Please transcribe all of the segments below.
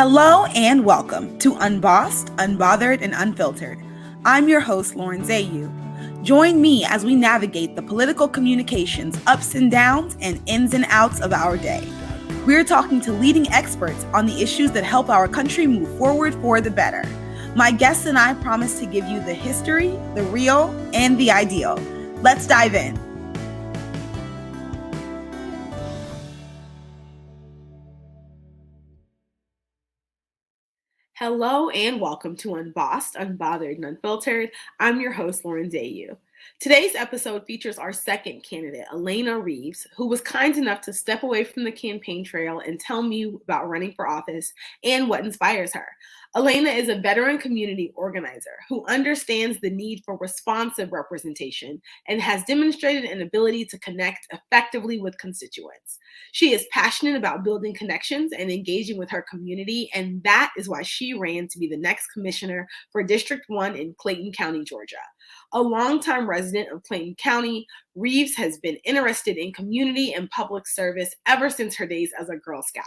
Hello and welcome to Unbossed, Unbothered, and Unfiltered. I'm your host, Lauren Zayu. Join me as we navigate the political communications, ups and downs, and ins and outs of our day. We're talking to leading experts on the issues that help our country move forward for the better. My guests and I promise to give you the history, the real, and the ideal. Let's dive in. Hello and welcome to Unbossed, Unbothered, and Unfiltered. I'm your host, Lauren Zayu. Today's episode features our second candidate, Alaina Reaves, who was kind enough to step away from the campaign trail and tell me about running for office and what inspires her. Alaina is a veteran community organizer who understands the need for responsive representation and has demonstrated an ability to connect effectively with constituents. She is passionate about building connections and engaging with her community, and that is why she ran to be the next commissioner for District 1 in Clayton County, Georgia. A longtime resident of Clayton County, Reaves has been interested in community and public service ever since her days as a Girl Scout.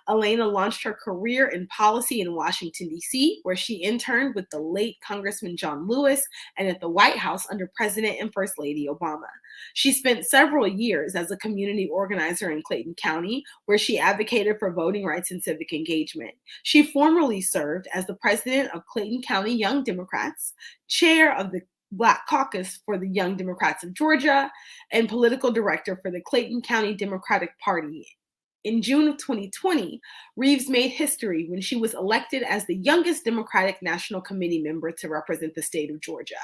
Alaina launched her career in policy in Washington, D.C., where she interned with the late Congressman John Lewis and at the White House under President and First Lady Obama. She spent several years as a community organizer in Clayton County, where she advocated for voting rights and civic engagement. She formerly served as the president of Clayton County Young Democrats, chair of the Black Caucus for the Young Democrats of Georgia, and political director for the Clayton County Democratic Party. In June of 2020, Reaves made history when she was elected as the youngest Democratic National Committee member to represent the state of Georgia.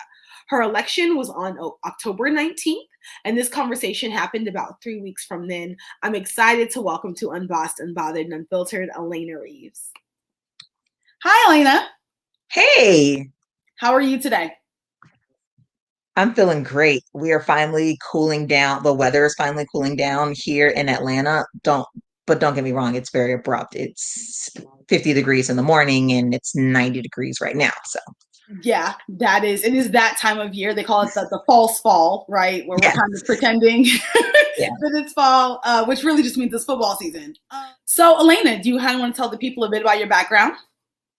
Her election was on October 19th, and this conversation happened about 3 weeks from then. I'm excited to welcome to Unbossed, Unbothered, and Unfiltered, Alaina Reaves. Hi, Alaina. Hey. How are you today? I'm feeling great. We are finally cooling down. The weather is finally cooling down here in Atlanta. Don't get me wrong, it's very abrupt. It's 50 degrees in the morning and it's 90 degrees right now. So yeah, it is that time of year. They call it the false fall, right? Where we're kind of pretending that it's fall, which really just means it's football season. So Alaina, do you want to tell the people a bit about your background?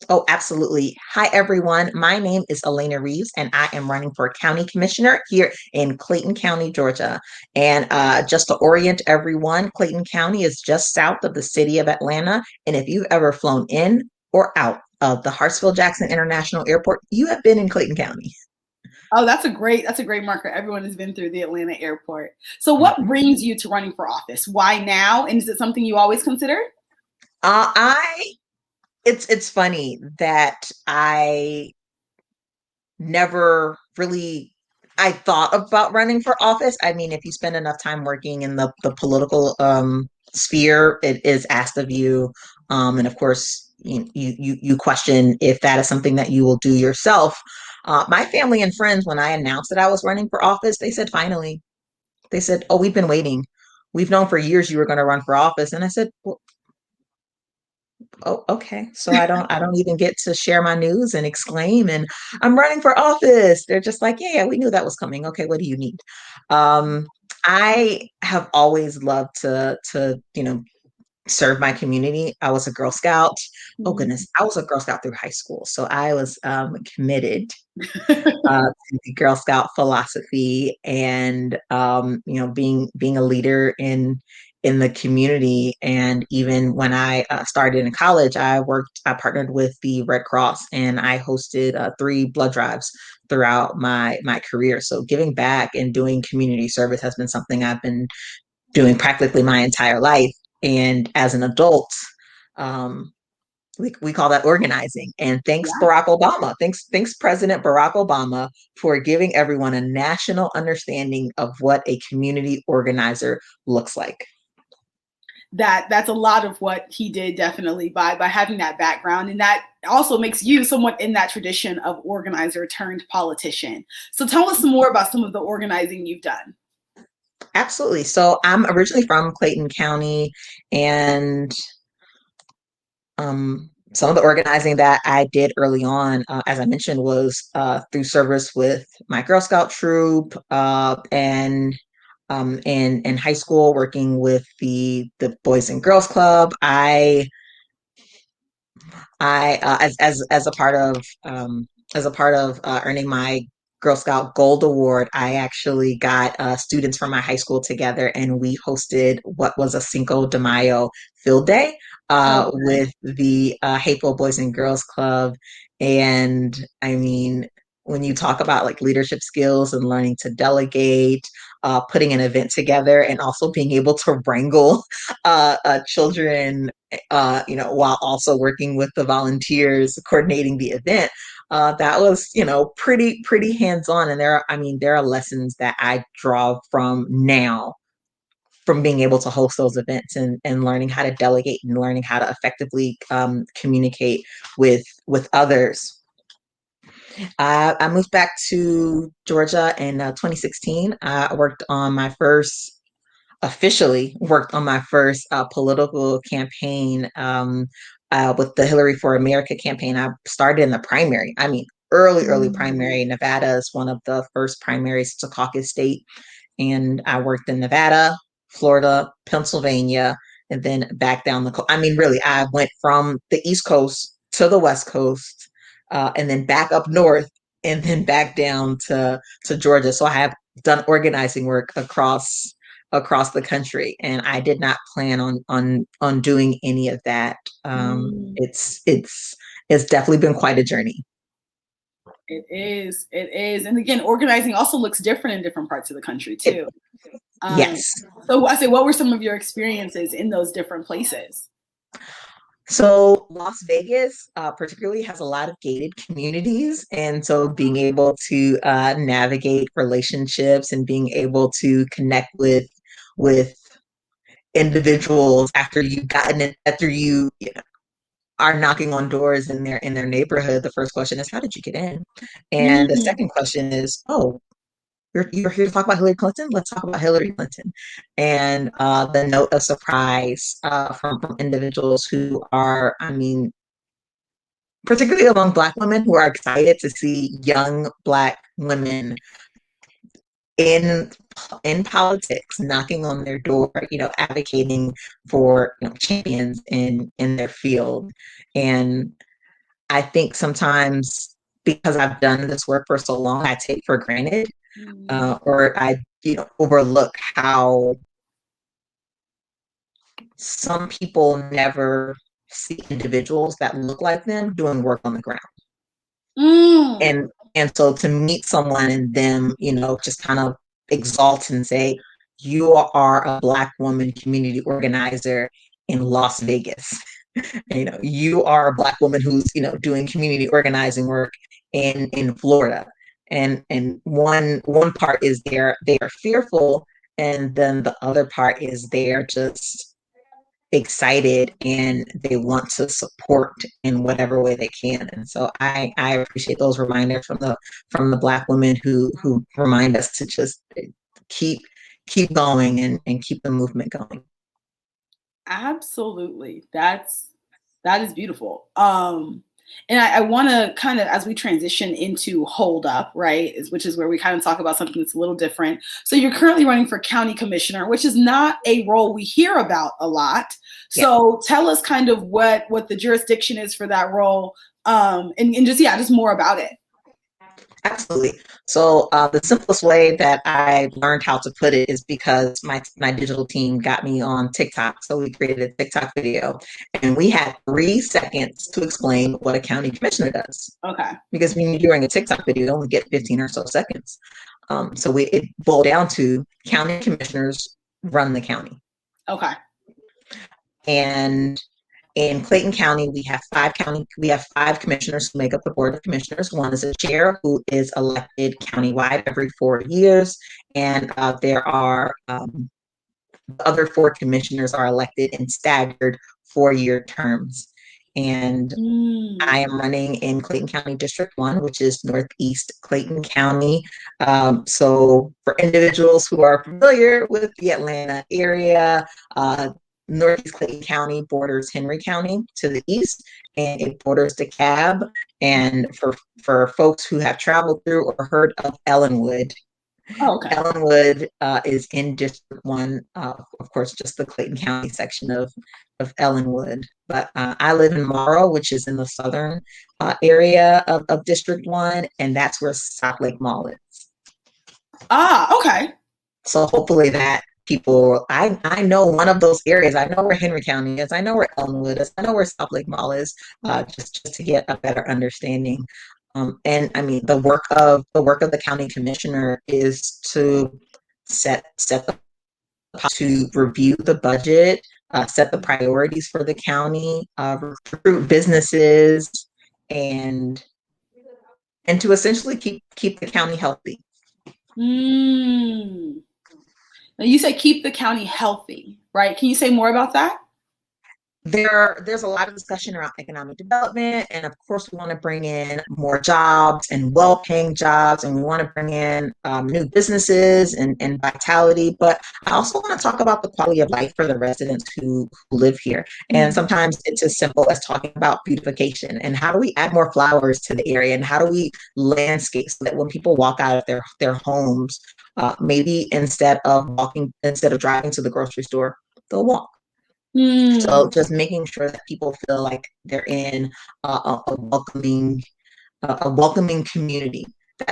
Oh, absolutely. Hi, everyone. My name is Alaina Reaves, and I am running for county commissioner here in Clayton County, Georgia. And just to orient everyone, Clayton County is just south of the city of Atlanta. And if you've ever flown in or out of the Hartsfield-Jackson International Airport, you have been in Clayton County. Oh, that's a great marker. Everyone has been through the Atlanta airport. So what brings you to running for office? Why now? And is it something you always considered? It's funny that I never really I thought about running for office. I mean, if you spend enough time working in the political sphere, it is asked of you. And of course, you question if that is something that you will do yourself. My family and friends, when I announced that I was running for office, they said, finally. They said, oh, we've been waiting. We've known for years you were going to run for office. And I said, well, oh, okay. So I don't even get to share my news and exclaim and I'm running for office. They're just like, yeah, we knew that was coming. Okay, what do you need? I have always loved to serve my community. I was a Girl Scout. Oh goodness, I was a Girl Scout through high school. So I was committed to the Girl Scout philosophy and being a leader in the community. And even when I started in college, I partnered with the Red Cross and I hosted 3 blood drives throughout my career. So giving back and doing community service has been something I've been doing practically my entire life. And as an adult, we call that organizing. And thanks Barack Obama. Thanks President Barack Obama for giving everyone a national understanding of what a community organizer looks like. That's a lot of what he did, definitely, by having that background, and that also makes you somewhat in that tradition of organizer turned politician. So tell us some more about some of the organizing you've done. Absolutely. So I'm originally from Clayton County, and some of the organizing that I did early on, as I mentioned, was through service with my Girl Scout troop, and in high school, working with the Boys and Girls Club. I I as a part of earning my Girl Scout Gold Award, I actually got students from my high school together, and we hosted what was a Cinco de Mayo field day Okay. with the Hateful Boys and Girls Club. And I mean, when you talk about like leadership skills and learning to delegate, putting an event together, and also being able to wrangle children, while also working with the volunteers coordinating the event, that was, pretty hands-on. And there are lessons that I draw from now, from being able to host those events, and learning how to delegate and learning how to effectively communicate with others. I moved back to Georgia in 2016. I worked on my first officially worked on my first political campaign, with the Hillary for America campaign. I started in the primary. I mean, early Mm. primary. Nevada is one of the first primaries to caucus state. And I worked in Nevada, Florida, Pennsylvania, and then back down the coast. I mean, really, I went from the East Coast to the West Coast, and then back up north, and then back down to Georgia. So I have done organizing work across the country, and I did not plan on doing any of that. Mm. It's definitely been quite a journey. It is. It is. And again, organizing also looks different in different parts of the country It, too. Um, yes. so I say, what were some of your experiences in those different places? So Las Vegas, particularly, has a lot of gated communities, and so being able to navigate relationships and being able to connect with individuals after you are knocking on doors in their neighborhood, the first question is, how did you get in? And the Mm. second question is, oh, you're here to talk about Hillary Clinton? Let's talk about Hillary Clinton. And the note of surprise from individuals who are, I mean, particularly among Black women, who are excited to see young Black women in in politics, knocking on their door, advocating for, champions in their field. And I think sometimes, because I've done this work for so long, I take for granted, Mm. or I, overlook how some people never see individuals that look like them doing work on the ground. Mm. And so to meet someone and them, just kind of exalt and say, you are a Black woman community organizer in Las Vegas. You are a Black woman who's, doing community organizing work in Florida. And one part is they are fearful, and then the other part is they're just excited and they want to support in whatever way they can. And so I appreciate those reminders from the Black women who remind us to just keep keep going and keep the movement going. Absolutely. That is beautiful. And I want to kind of, as we transition into hold up, right, which is where we kind of talk about something that's a little different. So you're currently running for county commissioner, which is not a role we hear about a lot. Yeah. So tell us kind of what the jurisdiction is for that role, and just yeah, just more about it. Absolutely. So the simplest way that I learned how to put it is because my digital team got me on TikTok. So we created a TikTok video, and we had 3 seconds to explain what a county commissioner does. Okay. Because when you're doing a TikTok video, you only get 15 or so seconds. So it boiled down to county commissioners run the county. Okay. And in Clayton County, we have 5 commissioners who make up the board of commissioners. One is a chair who is elected countywide every 4 years, and there are the other 4 commissioners are elected in staggered 4-year terms. And I Mm. am running in Clayton County District 1, which is Northeast Clayton County. So for individuals who are familiar with the Atlanta area, Northeast Clayton County borders Henry County to the east, and it borders DeKalb. And for folks who have traveled through or heard of Ellenwood, Oh, okay. Ellenwood is in District 1, of course, just the Clayton County section of Ellenwood. But I live in Morrow, which is in the southern area of District 1, and that's where South Lake Mall is. Ah, okay. So hopefully that people, I know one of those areas. I know where Henry County is. I know where Ellenwood is. I know where South Lake Mall is, just to get a better understanding. And I mean, the work of the county commissioner is to set the to review the budget, set the priorities for the county, recruit businesses, and and to essentially keep the county healthy. Mm. Now you say keep the county healthy, right? Can you say more about that? There's a lot of discussion around economic development, and of course we want to bring in more jobs and well-paying jobs, and we want to bring in new businesses and vitality. But I also want to talk about the quality of life for the residents who live here. And Mm. sometimes it's as simple as talking about beautification and how do we add more flowers to the area, and how do we landscape so that when people walk out of their homes, maybe instead of driving to the grocery store, they'll walk. Mm. So just making sure that people feel like they're in a welcoming community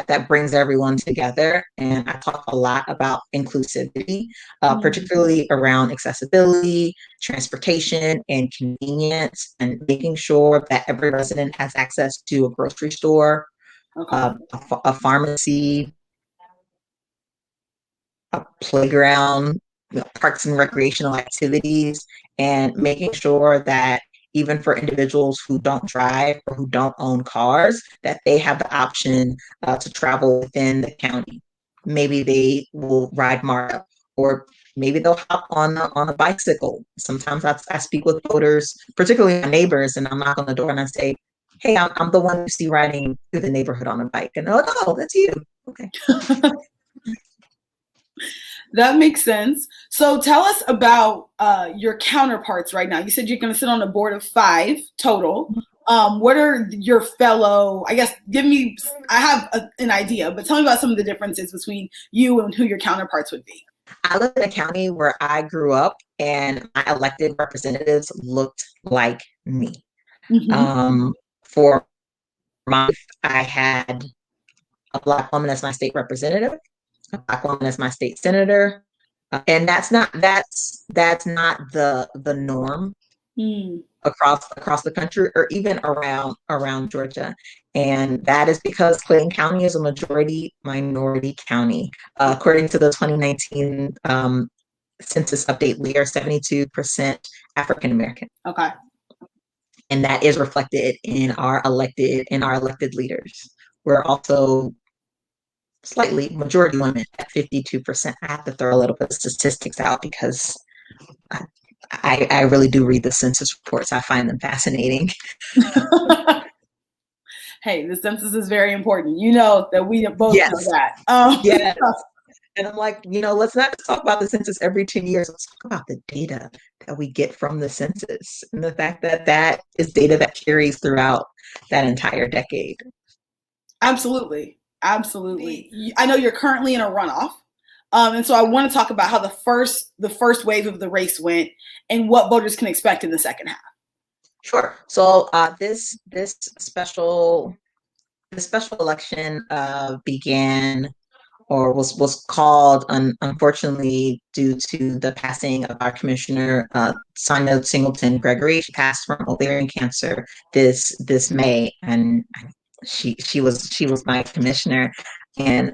that brings everyone together. And I talk a lot about inclusivity, Mm. particularly around accessibility, transportation, and convenience, and making sure that every resident has access to a grocery store, Okay. a pharmacy, a playground, parks and recreational activities, and making sure that even for individuals who don't drive or who don't own cars, that they have the option to travel within the county. Maybe they will ride MARTA, or maybe they'll hop on a bicycle. Sometimes I speak with voters, particularly my neighbors, and I'm knock on the door and I say, "Hey, I'm the one you see riding through the neighborhood on a bike," and they're like, "Oh, that's you." Okay. That makes sense. So tell us about your counterparts right now. You said you're going to sit on a board of 5 total. What are your fellow, I guess, I have an idea, but tell me about some of the differences between you and who your counterparts would be. I live in a county where I grew up, and my elected representatives looked like me. Mm-hmm. For my, I had a Black woman as my state representative, a Black woman as my state senator, and that's not the norm Mm. across the country, or even around Georgia. And that is because Clayton County is a majority minority county. According to the 2019 census update, we are 72% African American, Okay. and that is reflected in our elected leaders. We're also slightly majority women at 52%. I have to throw a little bit of statistics out because I, I really do read the census reports. I find them fascinating. Hey, the census is very important. You know that we both know Yes, that. yes. And I'm like, let's not just talk about the census every 10 years. Let's talk about the data that we get from the census, and the fact that that is data that carries throughout that entire decade. Absolutely. Absolutely. I know you're currently in a runoff. And so I want to talk about how the first wave of the race went and what voters can expect in the second half. Sure. So this special election began, or was called, unfortunately, due to the passing of our commissioner, Sonia Singleton Gregory. She passed from ovarian cancer this May, and she was my commissioner, and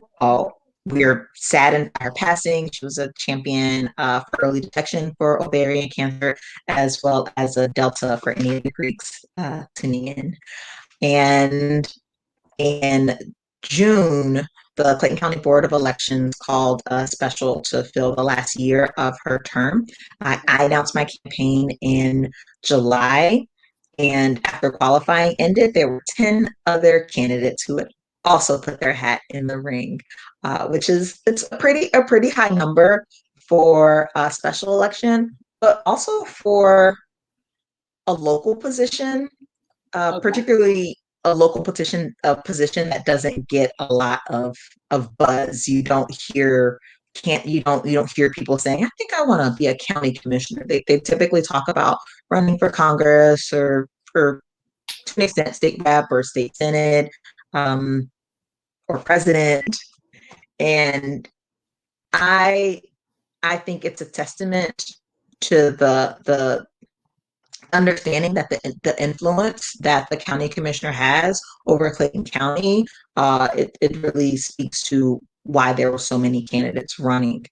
we're saddened by her passing. She was a champion for early detection for ovarian cancer, as well as a Delta for any of the Greeks tuning in. And in June, the Clayton County Board of Elections called a special to fill the last year of her term. I announced my campaign in July, and after qualifying ended, there were 10 other candidates who had also put their hat in the ring, it's a pretty high number for a special election, but also for a local position, Okay. particularly a local position that doesn't get a lot of buzz. You don't hear people saying, I think I want to be a county commissioner. They typically talk about running for Congress or to an extent state rep or state senate, or president. And I I think it's a testament to the understanding that the influence that the county commissioner has over Clayton County. It really speaks to why there were so many candidates running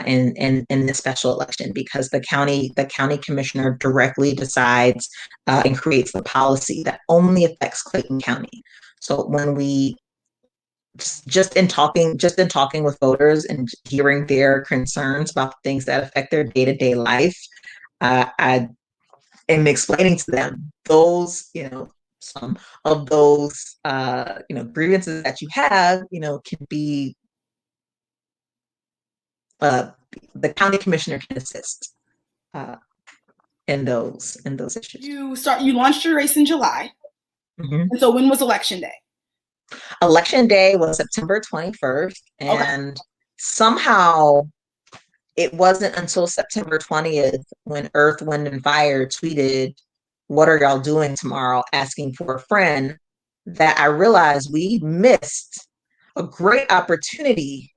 in this special election, because the county commissioner directly decides and creates the policy that only affects Clayton County. So when we just in talking with voters and hearing their concerns about the things that affect their day-to-day life, I am explaining to them those, some of those, grievances that you have, can be, uh, the county commissioner can assist uh, in those issues. You launched your race in July. Mm-hmm. And so when was election day? Election day was September 21st, and somehow it wasn't until September 20th when Earth, Wind, and Fire tweeted, "What are y'all doing tomorrow?" asking for a friend, that I realized we missed a great opportunity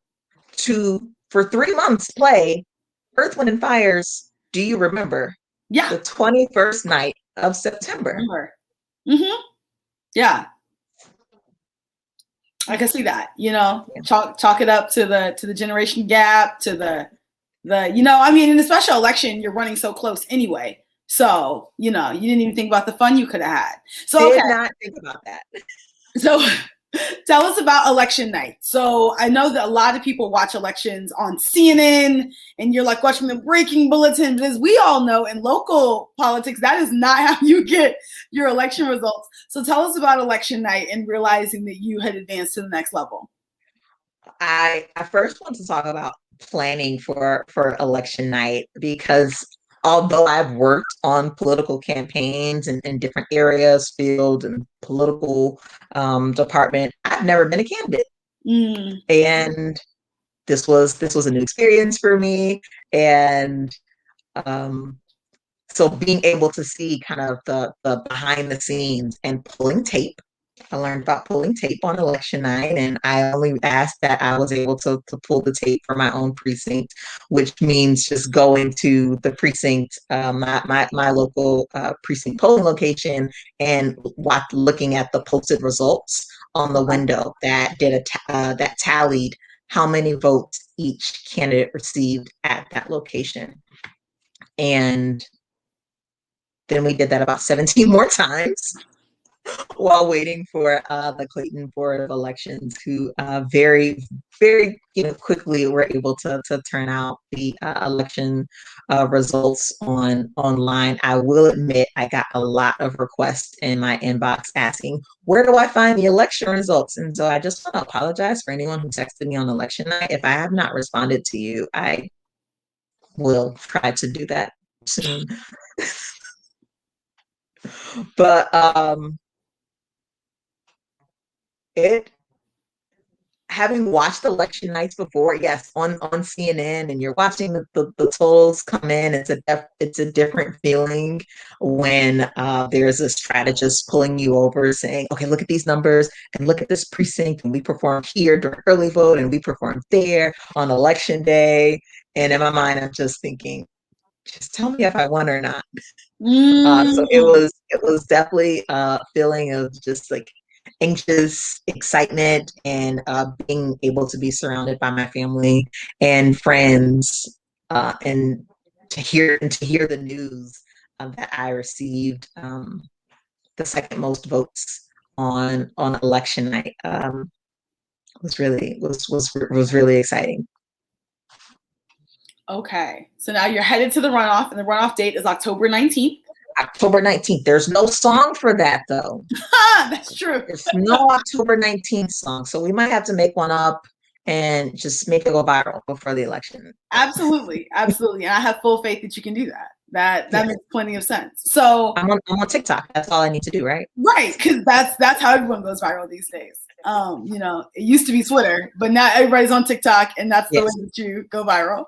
to, for 3 months, play Earth, Wind, and Fire's Do You Remember? Yeah. The 21st night of September. Mm-hmm. Yeah. I can see that, chalk it up to the generation gap, to the in the special election, you're running so close anyway. So, you didn't even think about the fun you could have had. So, Did not think about that. So tell us about election night. So I know that a lot of people watch elections on CNN and you're like watching the breaking bulletin, because we all know in local politics, that is not how you get your election results. So tell us about election night and realizing that you had advanced to the next level. I first want to talk about planning for election night, because although I've worked on political campaigns in different areas, field and political department, I've never been a candidate. And this was a new experience for me. And so being able to see kind of the behind the scenes and pulling tape. I learned about pulling tape on election night, and I only asked that I was able to pull the tape for my own precinct, which means just going to the precinct, my local precinct polling location, and looking at the posted results on the window that that tallied how many votes each candidate received at that location. And then we did that about 17 more times while waiting for the Clayton Board of Elections, who very, very quickly were able to turn out the election results online. I will admit I got a lot of requests in my inbox asking, where do I find the election results? And so I just want to apologize for anyone who texted me on election night. If I have not responded to you, I will try to do that soon. But having watched election nights before, yes, on CNN, and you're watching the totals come in, it's a different feeling when there's a strategist pulling you over saying, okay, look at these numbers and look at this precinct, and we performed here during early vote and we performed there on election day. And in my mind, I'm just thinking, just tell me if I won or not. So it was definitely a feeling of just like anxious excitement, and being able to be surrounded by my family and friends, and to hear the news that I received the second most votes on election night, was really exciting. Okay, so now you're headed to the runoff, and the runoff date is October 19th. October 19th. There's no song for that, though. That's true. There's no October 19th song, so we might have to make one up and just make it go viral before the election. Absolutely. And I have full faith that you can do that. That Yes. makes plenty of sense. So I'm on TikTok. That's all I need to do, right? right, because that's how everyone goes viral these days. It used to be Twitter, but now everybody's on TikTok, and that's the way that you go viral.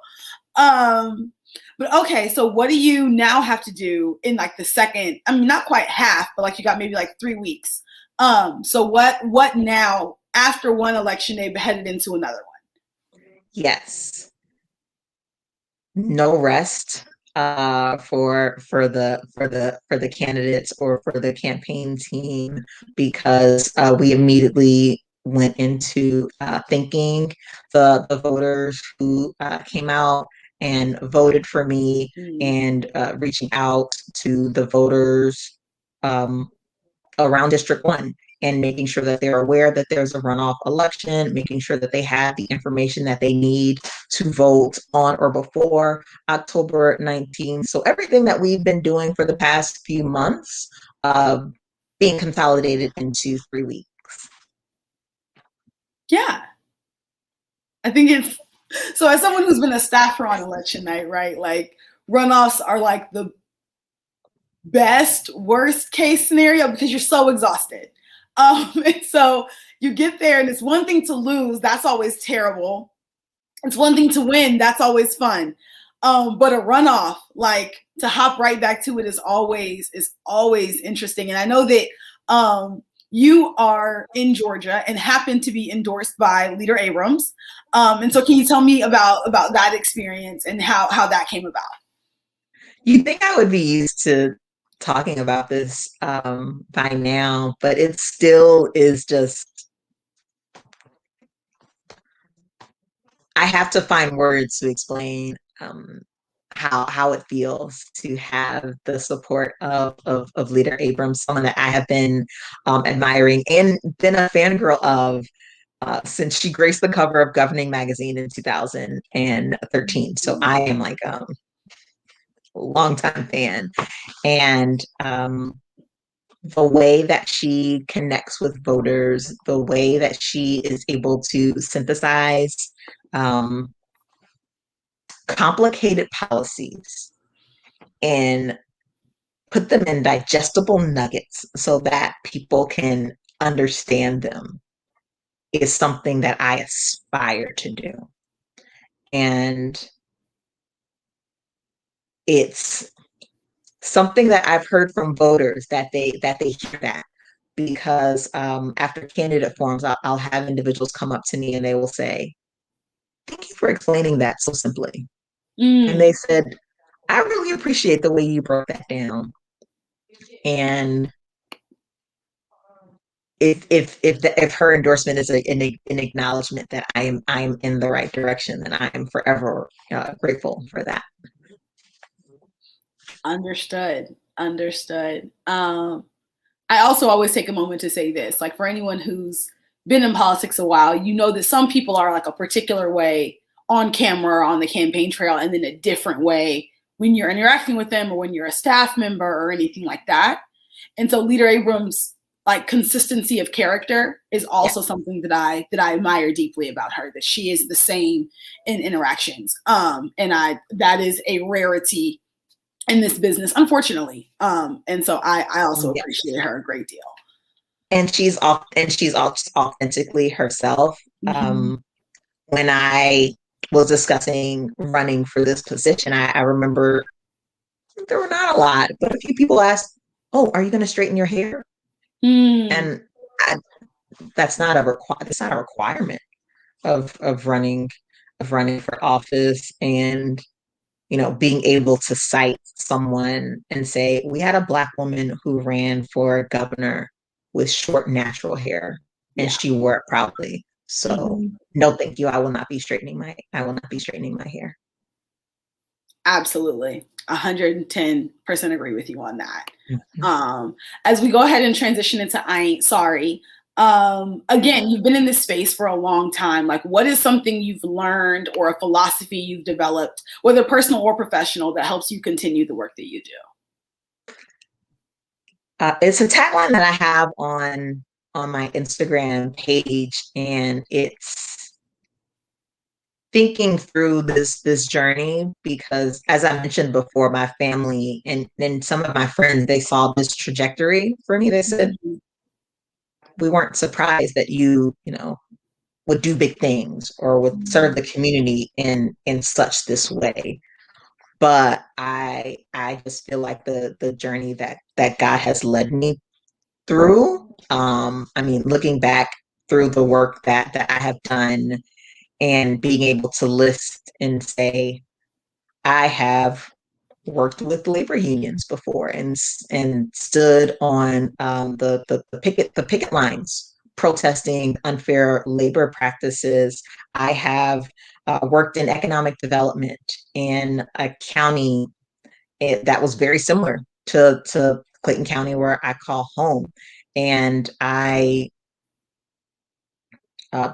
But okay, so what do you now have to do in like the second? I mean, not quite half, but like you got maybe like 3 weeks. So what now after one election day headed into another one? Yes. No rest for the candidates or for the campaign team, because we immediately went into thanking the voters who came out and voted for me, and reaching out to the voters around District 1, and making sure that they're aware that there's a runoff election, making sure that they have the information that they need to vote on or before October 19th. So everything that we've been doing for the past few months, being consolidated into 3 weeks. Yeah. I think it's so, as someone who's been a staffer on election night, right? Like runoffs are like the best worst case scenario because you're so exhausted. And so you get there and it's one thing to lose, that's always terrible. It's one thing to win, that's always fun. But a runoff, like to hop right back to it is always interesting. And I know that you are in Georgia and happen to be endorsed by Leader Abrams. And so can you tell me about that experience and how that came about? You'd think I would be used to talking about this by now, but it still is just, I have to find words to explain how it feels to have the support of Leader Abrams, someone that I have been admiring and been a fangirl of since she graced the cover of Governing Magazine in 2013. So I am like a longtime fan. And the way that she connects with voters, the way that she is able to synthesize complicated policies and put them in digestible nuggets so that people can understand them, is something that I aspire to do. And it's something that I've heard from voters that they hear that, because after candidate forums, I'll have individuals come up to me and they will say, "Thank you for explaining that so simply." And they said, "I really appreciate the way you broke that down." And if her endorsement is an acknowledgement that I'm in the right direction, then I am forever grateful for that. Understood. I also always take a moment to say this, like for anyone who's been in politics a while, you know that some people are like a particular way on camera or on the campaign trail, and then a different way when you're interacting with them or when you're a staff member or anything like that. And so Leader Abrams' like consistency of character is also something that I admire deeply about her, that she is the same in interactions. And that is a rarity in this business, unfortunately. And so I also appreciate her a great deal. And she's authentically herself. When I was discussing running for this position, I remember there were not a lot, but a few people asked, "Oh, are you going to straighten your hair?" And that's not a requirement of running for office. And being able to cite someone and say, "We had a Black woman who ran for governor with short natural hair, and she wore it proudly. So no, thank you. I will not be straightening my hair." Absolutely. 110% agree with you on that. As we go ahead and transition into I Ain't Sorry, again, you've been in this space for a long time. Like, what is something you've learned or a philosophy you've developed, whether personal or professional, that helps you continue the work that you do? It's a tagline that I have on my Instagram page, and it's thinking through this journey, because as I mentioned before, my family and some of my friends, they saw this trajectory for me. They said, Mhm. we weren't surprised that you know, would do big things or would serve the community in such this way. But I just feel like the journey that God has led me through, I mean, looking back through the work that I have done and being able to list and say, I have worked with labor unions before and stood on the picket lines protesting unfair labor practices. I have worked in economic development in a county that was very similar to Clayton County, where I call home, and I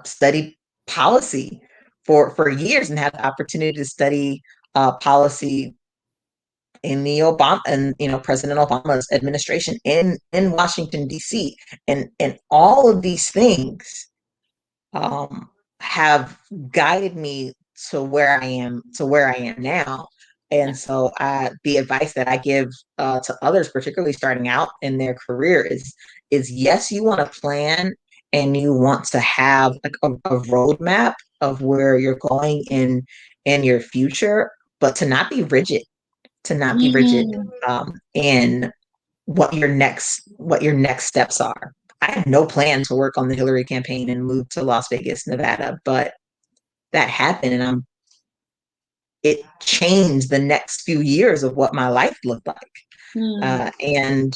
studied policy for years and had the opportunity to study policy in the Obama and President Obama's administration in Washington D.C. and all of these things um, have guided me to where I am now. Yeah. And so the advice that I give to others, particularly starting out in their career, is yes, you want to plan and you want to have like a roadmap of where you're going in your future, but to not be rigid Mm. in what your next steps are. I had no plan to work on the Hillary campaign and move to Las Vegas, Nevada, but that happened, and it changed the next few years of what my life looked like. Mm. And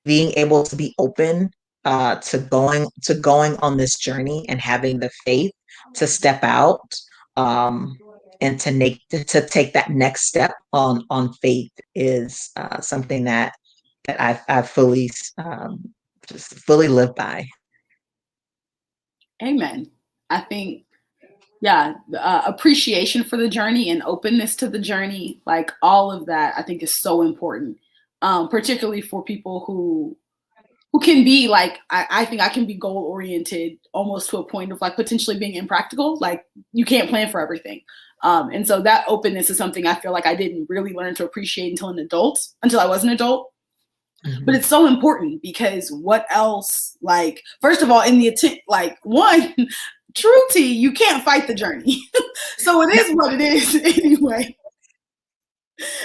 being able to be open to going on this journey and having the faith to step out, um, and to take that next step on faith is something that I fully just fully live by. Amen. I think, yeah, appreciation for the journey and openness to the journey, like all of that, I think is so important, particularly for people who can be like, I think I can be goal oriented almost to a point of like potentially being impractical. Like you can't plan for everything. And so that openness is something I feel like I didn't really learn to appreciate until I was an adult. But Mhm. it's so important because what else, like, first of all, in the attempt, like one, true T, you can't fight the journey. So it No, is what it is anyway.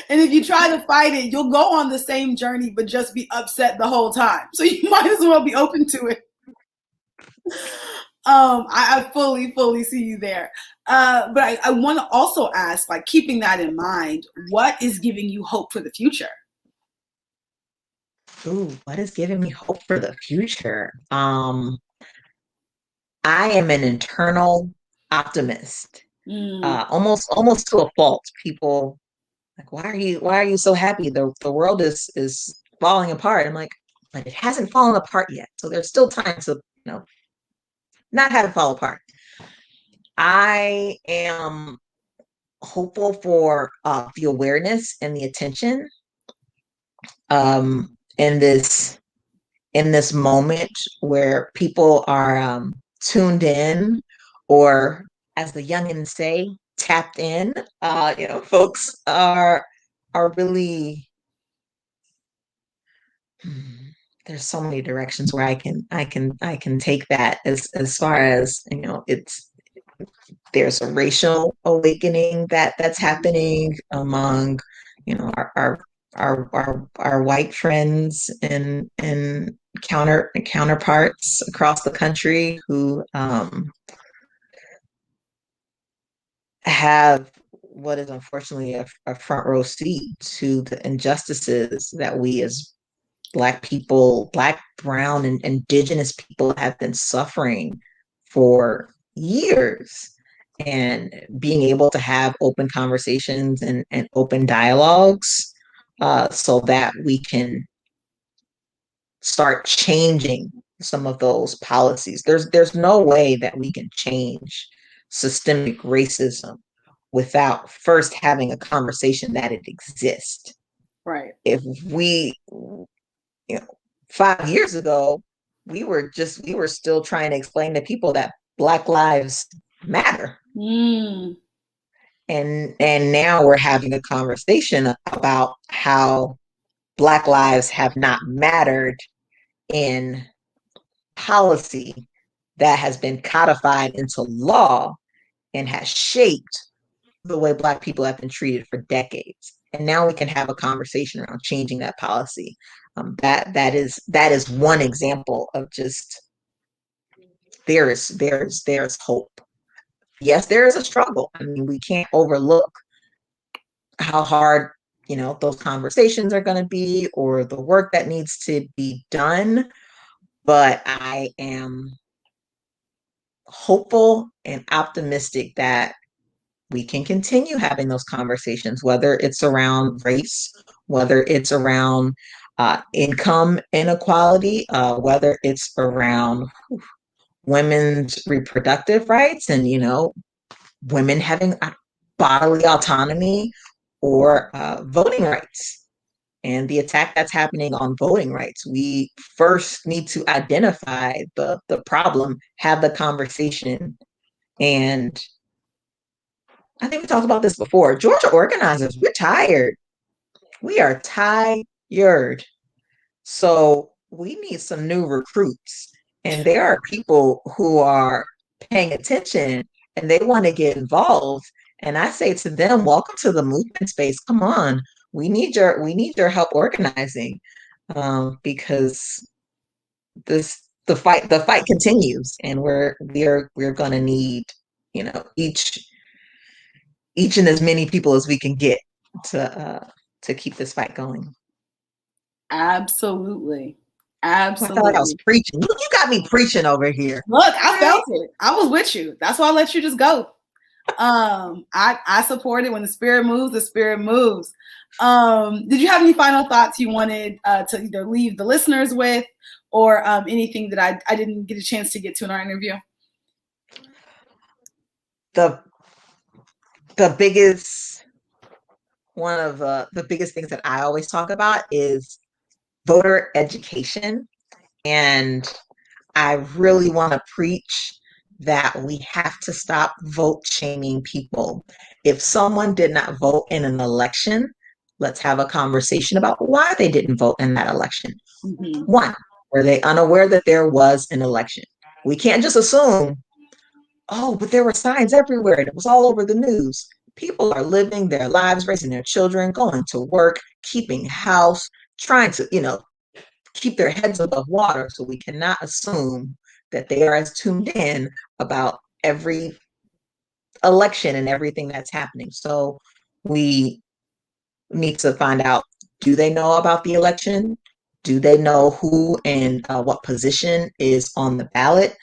And if you try to fight it, you'll go on the same journey, but just be upset the whole time. So you might as well be open to it. I fully, fully see you there. But I want to also ask, like, keeping that in mind, what is giving you hope for the future? ooh, what is giving me hope for the future? I am an internal optimist, Mm, almost to a fault. People like, why are you so happy? The world is falling apart. I'm like, but it hasn't fallen apart yet. So there's still time to, not have it fall apart. I am hopeful for the awareness and the attention in this moment where people are tuned in, or as the youngins say, tapped in. Folks are really, hmm, there's so many directions where I can take that, as far as there's a racial awakening that's happening among our white friends and counterparts across the country who have what is unfortunately a front row seat to the injustices that we as Black people, Black, brown, and indigenous people have been suffering for years. And being able to have open conversations and open dialogues, so that we can start changing some of those policies. There's no way that we can change systemic racism without first having a conversation that it exists. right. If we, 5 years ago, we were still trying to explain to people that Black lives matter. Mm. And now we're having a conversation about how Black lives have not mattered in policy that has been codified into law and has shaped the way Black people have been treated for decades. And now we can have a conversation around changing that policy. That is one example of just there's hope. Yes, there is a struggle. I mean, we can't overlook how hard those conversations are going to be or the work that needs to be done. But I am hopeful and optimistic that we can continue having those conversations, whether it's around race, whether it's around income inequality, whether it's around women's reproductive rights and, women having bodily autonomy or voting rights. And the attack that's happening on voting rights, we first need to identify the problem, have the conversation. And I think we talked about this before. Georgia organizers, we're tired. We are tired. So we need some new recruits. And there are people who are paying attention and they want to get involved. And I say to them, welcome to the movement space. Come on. We need your help organizing, because the fight continues, and we're gonna need, each and as many people as we can get to keep this fight going. Absolutely. Oh, I felt like I was Absolutely. preaching. You got me preaching over here. Look, I felt it. I was with you. That's why I let you just go. I support it. When the spirit moves, the spirit moves. Did you have any final thoughts you wanted to either leave the listeners with, or anything that I didn't get a chance to get to in our interview? The the biggest one of the biggest things that I always talk about is voter education. And I really want to preach that we have to stop vote shaming people. If someone did not vote in an election, let's have a conversation about why they didn't vote in that election. Mm-hmm. One, were they unaware that there was an election? We can't just assume, oh, but there were signs everywhere and it was all over the news. People are living their lives, raising their children, going to work, keeping house, trying to, keep their heads above water. So we cannot assume that they are as tuned in about every election and everything that's happening. So we need to find out, do they know about the election? Do they know who and what position is on the ballot?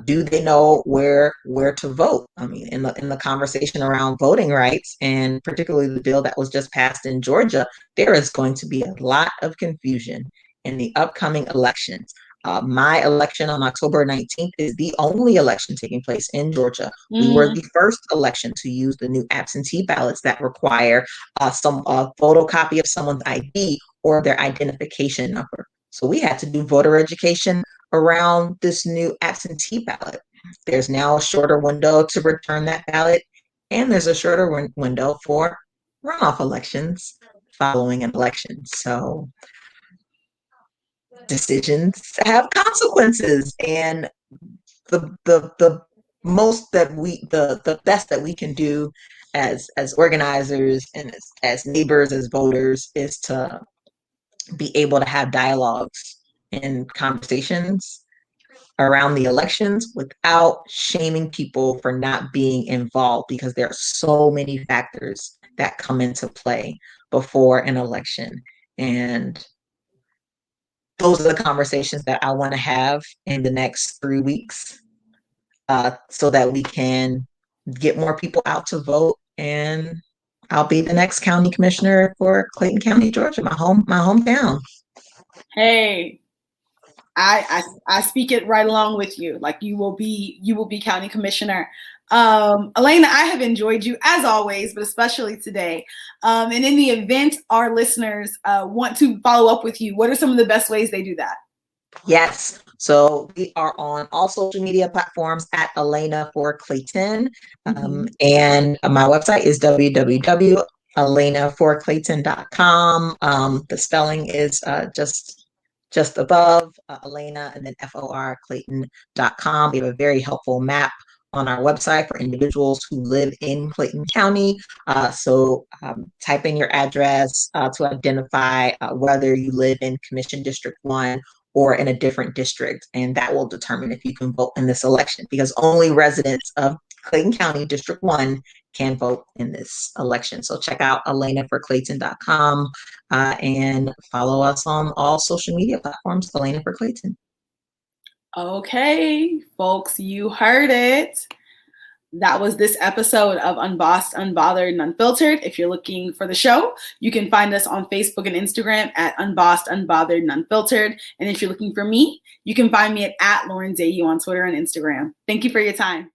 Do they know where to vote? I mean, in the conversation around voting rights, and particularly the bill that was just passed in Georgia, there is going to be a lot of confusion in the upcoming elections. My election on October 19th is the only election taking place in Georgia. We were Mm-hmm. the first election to use the new absentee ballots that require some photocopy of someone's ID or their identification number. So we had to do voter education around this new absentee ballot. There's now a shorter window to return that ballot, and there's a shorter window for runoff elections following an election. So decisions have consequences, and the most that the best that we can do as organizers and as neighbors, as voters, is to be able to have dialogues and conversations around the elections without shaming people for not being involved, because there are so many factors that come into play before an election. And those are the conversations that I want to have in the next 3 weeks, so that we can get more people out to vote. And I'll be the next county commissioner for Clayton County, Georgia, my hometown. Hey, I speak it right along with you. Like, you will be county commissioner. Alaina, I have enjoyed you as always, but especially today. And in the event our listeners want to follow up with you, what are some of the best ways they do that? Yes. So we are on all social media platforms at Alaina for Clayton. And my website is www.alainaforclayton.com. The spelling is just above Alaina and then FOR Clayton.com. We have a very helpful map on our website for individuals who live in Clayton County. So type in your address to identify whether you live in Commission District 1 or in a different district, and that will determine if you can vote in this election, because only residents of Clayton County District 1 can vote in this election. So check out alainaforclayton.com and follow us on all social media platforms, Alaina for Clayton. Okay, folks, you heard it. That was this episode of Unbossed, Unbothered, and Unfiltered. If you're looking for the show, you can find us on Facebook and Instagram at Unbossed, Unbothered, and Unfiltered. And if you're looking for me, you can find me at Lauren Dayu on Twitter and Instagram. Thank you for your time.